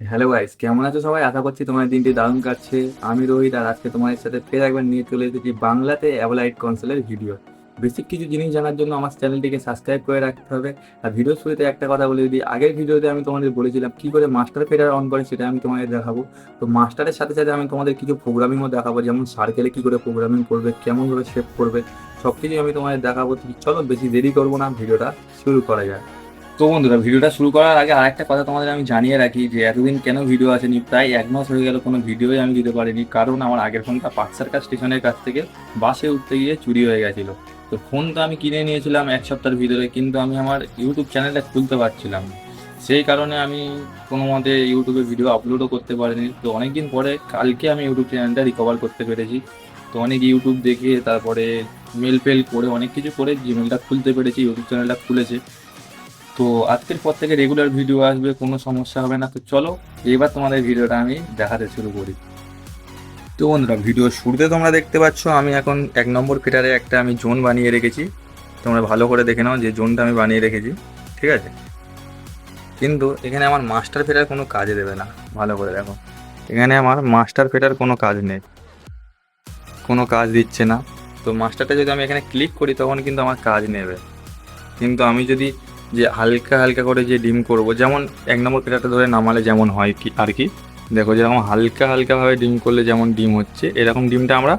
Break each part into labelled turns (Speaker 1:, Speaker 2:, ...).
Speaker 1: Hello guys, কেমন আছো সবাই? আশা করছি তোমার দিনটি দারুণ কাটছে। আমি রোহিত, আর আজকে তোমাদের সাথে ফের একবার নিয়ে চলে এসেছি বাংলাতে অ্যাভয়েড কনসোলের ভিডিও। বেসিক কিছু জিনিস জানার জন্য আমার চ্যানেলটিকে সাবস্ক্রাইব করে রাখতে হবে। আর ভিডিও শুরুতে একটা কথা বলে দিই, আগের ভিডিওতে আমি তোমাদের বলেছিলাম কি করে মাস্টার ফেডার অন করে, সেটা আমি তোমাদের দেখাবো। তো মাস্টারের সাথে সাথে আমি তোমাদের কিছু প্রোগ্রামিংও দেখাবো, যেমন সার্কেলে কি করে প্রোগ্রামিং করবে, কেমনভাবে সেভ করবে, সব কিছুই আমি তোমাদের দেখাবো। তো চলো বেশি দেরি করবো না, ভিডিওটা শুরু করা যায়। তো বন্ধুরা, ভিডিওটা শুরু করার আগে আরেকটা কথা তোমাদের আমি জানিয়ে রাখি যে এতদিন কেন ভিডিও আসেনি, প্রায় 1 মাস হয়ে গেল কোনো ভিডিওই আমি দিতে পারিনি, কারণ আমার আগের ফোনটা পাকসারকা স্টেশনের কাছ থেকে বাসে উঠতে গিয়ে চুরি হয়ে গেছিলো। তো ফোনটা আমি কিনে নিয়েছিলাম 1 সপ্তাহের ভিতরে, কিন্তু আমি আমার ইউটিউব চ্যানেলটা খুলতে পারছিলাম না। সেই কারণে আমি কোনো মতে ইউটিউবে ভিডিও আপলোডও করতে পারিনি। তো অনেকদিন পরে কালকে আমি ইউটিউব চ্যানেলটা রিকভার করতে পেরেছি। তো অনেক ইউটিউব দেখে, তারপরে মেল ফেল করে, অনেক কিছু করে জিমেলটা খুলতে পেরেছি, ইউটিউব চ্যানেলটা খুলেছে। তো আজকের পর থেকে রেগুলার ভিডিও আসবে, কোনো সমস্যা হবে না। তো চলো এবার তোমাদের ভিডিওটা আমি দেখাতে শুরু করি। তো বন্ধুরা, ভিডিও শুরুতে তোমরা দেখতে পাচ্ছ আমি এখন 1 নম্বর ফিটারে একটা আমি জোন বানিয়ে রেখেছি। তোমরা ভালো করে দেখে নাও যে জোনটা আমি বানিয়ে রেখেছি, ঠিক আছে? কিন্তু এখানে আমার মাস্টার ফিটার কোনো কাজে দেবে না। ভালো করে দেখো, এখানে আমার মাস্টার ফিটার কোনো কাজ নেই, কোনো কাজ দিচ্ছে না। তো মাস্টারটা যদি আমি এখানে ক্লিক করি তখন কিন্তু আমার কাজ নেবে। কিন্তু আমি যদি যে হালকা হালকা করে যে ডিম করব, যেমন 1 নম্বর পেটাটা ধরে নামালে যেমন হয় কি আর কি, দেখো যেরকম হালকা হালকাভাবে ডিম করলে যেমন ডিম হচ্ছে, এরকম ডিমটা আমরা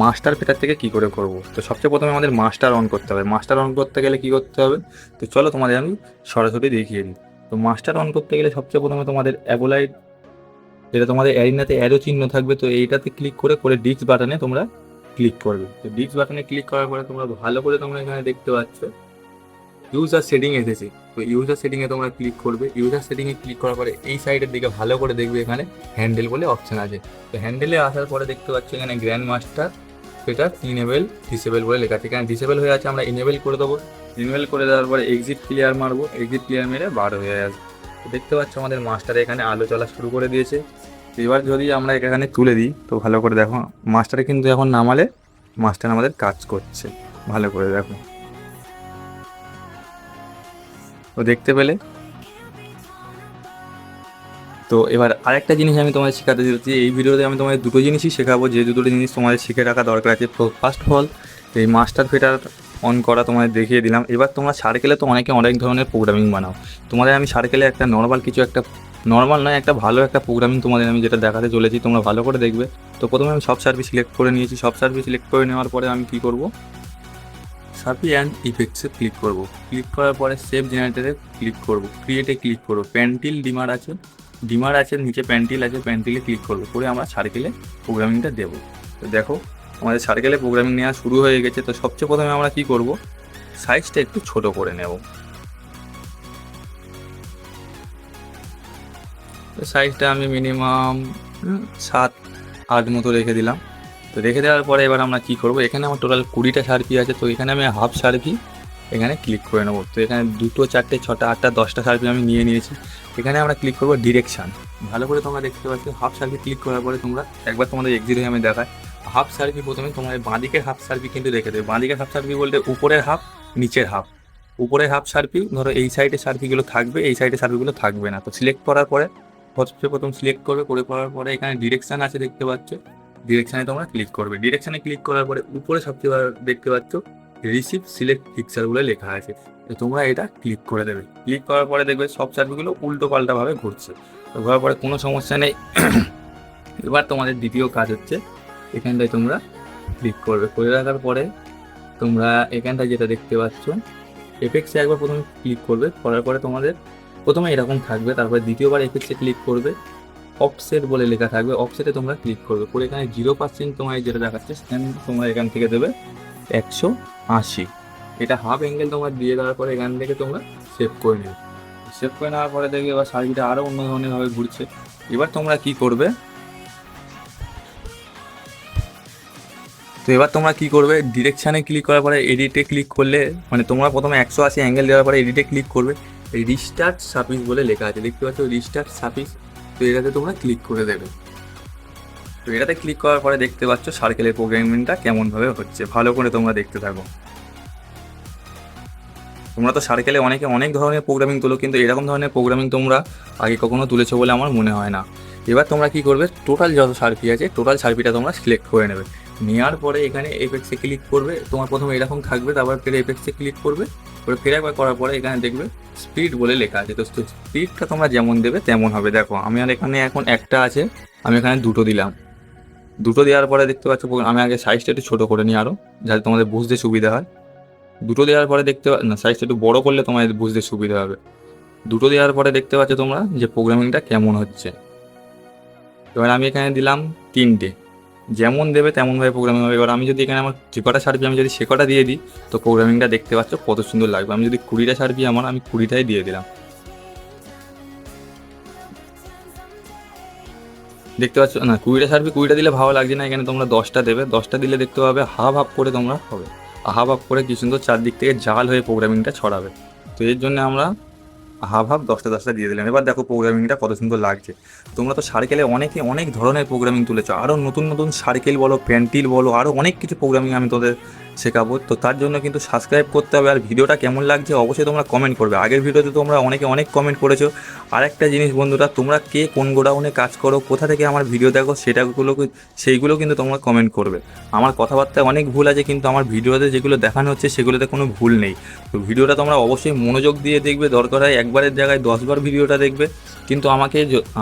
Speaker 1: মাস্টার পেটার থেকে কি করে করব। তো সবচেয়ে প্রথমে আমাদের মাস্টার অন করতে হবে। মাস্টার অন করতে গেলে কি করতে হবে, তো চলো তোমাদের আমি সরাসরি দেখিয়ে দিই। তো মাস্টার অন করতে গেলে সবচেয়ে প্রথমে তোমাদের অ্যাবোলাইট, যেটা তোমাদের অ্যারিনাতে অ্যারো চিহ্ন থাকবে, তো এইটাতে ক্লিক করে করে ডিস্ক বাটনে তোমরা ক্লিক করবে। তো ডিস্ক বাটনে ক্লিক করার পরে তোমরা ভালো করে তোমরা এখানে দেখতে পাচ্ছ ইউজার সেটিং এসেছে। তো ইউজার সেটিংয়ে তোমরা ক্লিক করবে। ইউজার সেটিংয়ে ক্লিক করার পরে এই সাইডের দিকে ভালো করে দেখবে, এখানে হ্যান্ডেল বলে অপশন আছে। তো হ্যান্ডেলে আসার পরে দেখতে পাচ্ছ এখানে গ্র্যান্ড মাস্টার সেটা ইনেবল ডিসেবল বলে লেখা আছে। এখানে ডিসেবল হয়ে আছে, আমরা ইনেবল করে দেবো। ইনেবল করে দেওয়ার পরে এক্সিট ক্লিয়ার মারবো, এক্সিট ক্লিয়ার মেরে বার হয়ে আসবে। তো দেখতে পাচ্ছ আমাদের মাস্টারে এখানে আলো চলা শুরু করে দিয়েছে। এবার যদি আমরা এখানে তুলে দিই, তো ভালো করে দেখো মাস্টারে কিন্তু এখন নামালে মাস্টার আমাদের কাজ করছে। ভালো করে দেখো, তো দেখতে পেলে। তো এবার আরেকটা জিনিস আমি তোমাদের শেখাতে চাইছি, এই ভিডিওতে আমি তোমাদের দুটো জিনিসই শেখাবো, যে দুটো জিনিস তোমাদের শিখে রাখা দরকার আছে। ফার্স্ট অফ অল, এই মাস্টার ফিটার অন করা তোমাদের দেখিয়ে দিলাম। এবার তোমরা সার্কেলে তো অনেকে অনেক ধরনের প্রোগ্রামিং বানাও, তোমাদের আমি সার্কেলে একটা নর্মাল কিছু, একটা নর্মাল নয়, একটা ভালো একটা প্রোগ্রামিং তোমাদের আমি যেটা দেখাতে চলেছি, তোমরা ভালো করে দেখবে। তো প্রথমে আমি সব সার্ভিস সিলেক্ট করে নিয়েছি। সব সার্ভিস সিলেক্ট করে নেওয়ার পরে আমি কী করবো, সার্ভি অ্যান্ড ইফেক্টসে ক্লিক করব। ক্লিক করার পরে সেভ জেনারেটরে ক্লিক করব, ক্রিয়েটে ক্লিক করব, প্যান্টিল ডিমার আছে, ডিমার আছে নিচে, প্যান্টিল আছে, প্যান্টিলে ক্লিক করবো, করে আমরা সার্কেলে প্রোগ্রামিংটা দেবো। তো দেখো আমাদের সার্কেলে প্রোগ্রামিং নেওয়া শুরু হয়ে গেছে। তো সবচেয়ে প্রথমে আমরা কি করব, সাইজটা একটু ছোট করে নেব। তো সাইজটা আমি মিনিমাম 7-8 মতো রেখে দিলাম। তো রেখে দেওয়ার পরে এবার আমরা কি করব, এখানে আমার টোটাল 20টা সার্ভি আছে। তো এখানে আমি হাফ সার্ভি এখানে ক্লিক করে নেবো। তো এখানে 2, 4, 6, 8, 10টা সার্ভি আমি নিয়ে নিয়েছি। এখানে আমরা ক্লিক করবো ডিরেকশান। ভালো করে তোমরা দেখতে পাচ্ছ হাফ সার্ভি ক্লিক করার পরে তোমরা একবার তোমাদের এক্সিট হয়ে আমি দেখাই। হাফ সার্ভি প্রথমে তোমার বাঁদিকের হাফ সার্ভি কিন্তু রেখে দেবে। বাঁদিকের হাফ সার্ভি বলতে উপরের হাফ, নিচের হাফ। উপরের হাফ সার্ভি ধরো এই সাইডে সার্ভিগুলো থাকবে, এই সাইডে সার্ভিগুলো থাকবে না। তো সিলেক্ট করার পরে হচ্ছে প্রথম সিলেক্ট করবে, করে করার পরে এখানে ডিরেকশান আছে দেখতে পাচ্ছ, ডিরেকশানে তোমরা ক্লিক করবে। ডিরেকশানে ক্লিক করার পরে উপরে সবচেয়ে দেখতে পাচ্ছ রিসিভ সিলেক্ট পিকচার বলে লেখা আছে। তো তোমরা এটা ক্লিক করে দেবে। ক্লিক করার পরে দেখবে সব সার্ভিসগুলো উল্টো পাল্টাভাবে ঘুরছে। তো ঘোরার পরে কোনো সমস্যা নেই। এবার তোমাদের দ্বিতীয় কাজ হচ্ছে এখানটায় তোমরা ক্লিক করবে। করে রাখার পরে তোমরা এখানটায় যেটা দেখতে পাচ্ছ এফেক্টসে একবার প্রথমে ক্লিক করবে। করার পরে তোমাদের প্রথমে এরকম থাকবে, তারপরে দ্বিতীয়বার এফেক্টসে ক্লিক করবে, অফসেট বলে লেখা থাকবে, অফসেটে তোমরা ক্লিক করবে। করে এখানে 0% তোমায় যেটা দেখাচ্ছে সেখানে তোমরা এখান থেকে দেবে 180। এটা হাফ অ্যাঙ্গেল তোমরা দিয়ে দেওয়ার পরে এখান থেকে তোমরা সেভ করে নেবে। সেভ করে নেওয়ার পরে দেখবে এবার সার্ভিটা আরও অন্য ধরনেরভাবে ঘুরছে। এবার তোমরা কি করবে, তো এবার তোমরা কি করবে, ডিরেকশানে ক্লিক করার পরে এডিটে ক্লিক করলে, মানে তোমরা প্রথমে 180 অ্যাঙ্গেল দেওয়ার পরে এডিটে ক্লিক করবে। রিস্টার্ট সার্ভিস বলে লেখা আছে দেখতে পাচ্ছ, রিস্টার্ট সার্ভিস। তো এটাতে তোমরা ক্লিক করে দেবে। তো এটাতে ক্লিক করার পরে দেখতে পাচ্ছ সার্কেলের প্রোগ্রামিংটা কেমনভাবে হচ্ছে। ভালো করে তোমরা দেখতে থাকো। তোমরা তো সার্কেলে অনেকে অনেক ধরনের প্রোগ্রামিং তোলো, কিন্তু এরকম ধরনের প্রোগ্রামিং তোমরা আগে কখনো তুলেছো বলে আমার মনে হয় না। এবার তোমরা কি করবে, টোটাল যত সার্ফি আছে টোটাল সার্ফিটা তোমরা সিলেক্ট করে নেবে। নেওয়ার পরে এখানে এফেক্টসে ক্লিক করবে, তোমার প্রথমে এরকম থাকবে, তারপর ফের এফেক্টসে ক্লিক করবে, ফের একবার করার পরে এখানে দেখবে স্পিড বলে লেখা আছে। তো স্পিডটা তোমরা যেমন দেবে তেমন হবে। দেখো আমি আর এখানে এখন একটা আছে, আমি এখানে দুটো দিলাম। দুটো দেওয়ার পরে দেখতে পাচ্ছ আমি আগে সাইজটা একটু ছোটো করে নিই আরও, যাতে তোমাদের বুঝতে সুবিধা হয়। দুটো দেওয়ার পরে দেখতে না, সাইজটা একটু বড় করলে তোমাদের বুঝতে সুবিধা হবে। দুটো দেওয়ার পরে দেখতে পাচ্ছ তোমরা যে প্রোগ্রামিংটা কেমন হচ্ছে। এবার আমি এখানে দিলাম 3টে, যেমন দেবে তেমনভাবে প্রোগ্রামিং হবে। এবার আমি যদি এখানে আমার যে কটা সার্ভি আমি যদি সে কটা দিয়ে দিই, তো প্রোগ্রামিংটা দেখতে পাচ্ছ কত সুন্দর লাগবে। আমি যদি 20টা সার্ভি আমি 20টাই দিয়ে দিলাম, দেখতে পাচ্ছ না 20টা সার্ভি 20টা দিলে ভালো লাগছে না, এখানে তোমরা 10টা দেবে। 10টা দিলে দেখতে পাবে হাফ হাফ করে তোমরা হবে, হাফ হাফ করে কি সুন্দর চারদিক থেকে জাল হয়ে প্রোগ্রামিংটা ছড়াবে। তো এর জন্য আমরা হাফ হাফ 10টা দিয়ে দিলাম। এবার দেখো প্রোগ্রামিংটা কত সুন্দর লাগছে। তোমরা তো সার্কেলে অনেকে অনেক ধরনের প্রোগ্রামিং তুলেছো, আরও নতুন নতুন সার্কেল বলো, প্যান্টিল বলো, আরও অনেক কিছু প্রোগ্রামিং আমি তোদের শেখাবো। তো তার জন্য কিন্তু সাবস্ক্রাইব করতে হবে, আর ভিডিওটা কেমন লাগছে অবশ্যই তোমরা কমেন্ট করবে। আগের ভিডিওতে তোমরা অনেকে অনেক কমেন্ট করেছো। আর একটা জিনিস বন্ধুরা, তোমরা কে কোন গোডাউনে কাজ করো, কোথা থেকে আমার ভিডিও দেখো, সেইগুলো কিন্তু তোমরা কমেন্ট করবে। আমার কথাবার্তায় অনেক ভুল আছে, কিন্তু আমার ভিডিওতে যেগুলো দেখানো হচ্ছে সেগুলোতে কোনো ভুল নেই। তো ভিডিওটা তোমরা অবশ্যই মনোযোগ দিয়ে দেখবে, দরকার হয় একবারের জায়গায় 10বার ভিডিওটা দেখবে। কিন্তু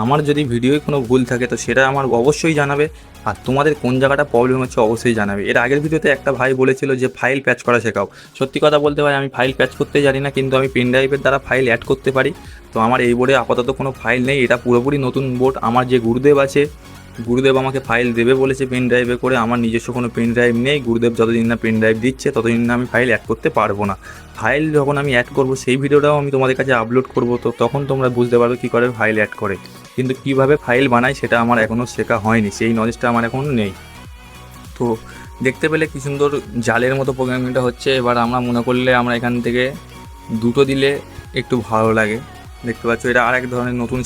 Speaker 1: আমার যদি ভিডিওয় কোনো ভুল থাকে তো সেটা আমার অবশ্যই জানাবে। আর তোমাদের কোন জায়গাটা প্রবলেম হচ্ছে অবশ্যই জানাবে। এর আগের ভিডিওতে একটা ভাই বলেছিল যে ফাইল প্যাচ করা শেখাও। সত্যি কথা বলতে ভাই, আমি ফাইল প্যাচ করতে জানি না, কিন্তু আমি পেন ড্রাইভের দ্বারা ফাইল অ্যাড করতে পারি। তো আমার এই বোর্ডে আপাতত কোনো ফাইল নেই, এটা পুরোপুরি নতুন বোর্ড। আমার যে গুরুদেব আছে, গুরুদেব আমাকে ফাইল দেবে বলেছে পেন ড্রাইভে করে। আমার নিজস্ব কোনো পেন ড্রাইভ নেই, গুরুদেব যতদিন না পেন ড্রাইভ দিচ্ছে ততদিন না আমি ফাইল অ্যাড করতে পারবো না। ফাইল যখন আমি অ্যাড করবো সেই ভিডিওটাও আমি তোমাদের কাছে আপলোড করবো, তো তখন তোমরা বুঝতে পারবে কী করে ফাইল অ্যাড করে। কিন্তু কীভাবে ফাইল বানায় সেটা আমার এখনও শেখা হয়নি, সেই নলেজটা আমার এখনও নেই। তো দেখতে পেলে কী সুন্দর জালের মতো প্রোগ্রামিংটা হচ্ছে। এবার আমরা মনে করলে আমরা এখান থেকে দুটো দিলে একটু ভালো লাগে। দেখতে পাচ্ছ এটা আর এক ধরনের নতুন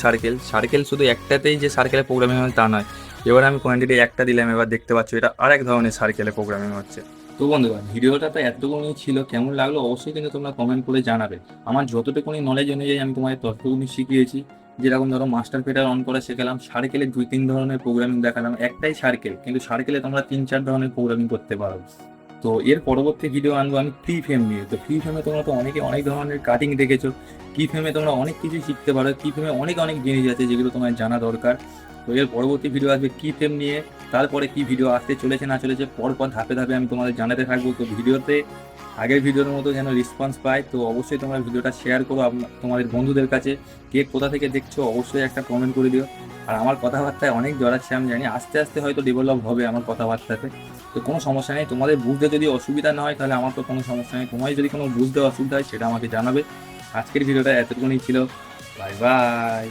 Speaker 1: সার্কেল শুধু একটাতেই যে সার্কেলে প্রোগ্রামিং হয় তা নয়। এবার আমি কোয়ান্টিটি একটা দিলাম, এবার দেখতে পাচ্ছ এটা আর এক ধরনের সার্কেলে প্রোগ্রামিং হচ্ছে। তো বন্ধুরা ভিডিওটা তো এতটুকুনি ছিল, কেমন লাগলো অবশ্যই কিন্তু তোমরা কমেন্ট করে জানাবে। আমার যতটুকুনি নলেজ অনুযায়ী আমি তোমাদের ততটুকুনি শিখিয়েছি। যেরকম ধরো মাস্টার পেটার অন করে শেখালাম, সার্কেলে 2-3 ধরনের প্রোগ্রামিং দেখালাম। একটাই সার্কেল, কিন্তু সার্কেলে তোমরা 3-4 ধরনের প্রোগ্রামিং করতে পারো। তো এর পরবর্তী ভিডিও আনবো আমি ফ্রি ফ্রেম নিয়ে। তো ফ্রি ফ্রেমে তোমরা তো অনেকে অনেক ধরনের কাটিং দেখেছো, কি ফ্রেমে তোমরা অনেক কিছু শিখতে পারো। কি ফ্রেমে অনেক অনেক জিনিস আছে যেগুলো তোমার জানা দরকার। তো এর পরবর্তী ভিডিও আসবে কি ফ্রেম নিয়ে, তারপরে কি ভিডিও আসতে চলেছে না চলেছে পরপর ধাপে ধাপে আমি তোমাদের জানাতে থাকবো। তো ভিডিওতে আগের ভিডিওর মতো যেন রেসপন্স পায়, তো অবশ্যই তোমরা ভিডিওটা শেয়ার করো তোমাদের বন্ধুদের কাছে। কে কোথা থেকে দেখছো অবশ্যই একটা কমেন্ট করে দিও। আর আমার কথাবার্তায় অনেক জড়াচ্ছে আমি জানি, আস্তে আস্তে হয়তো ডেভেলপ হবে আমার কথাবার্তাতে। তো কোনো সমস্যা নেই, তোমাদের বুঝতে যদি অসুবিধা না হয় তাহলে আমার তো কোনো সমস্যা নেই। তোমার যদি কোনো বুঝতে অসুবিধা হয় সেটা আমাকে জানাবে। আজকের ভিডিওটা এতটুকুনি ছিল। Bye bye.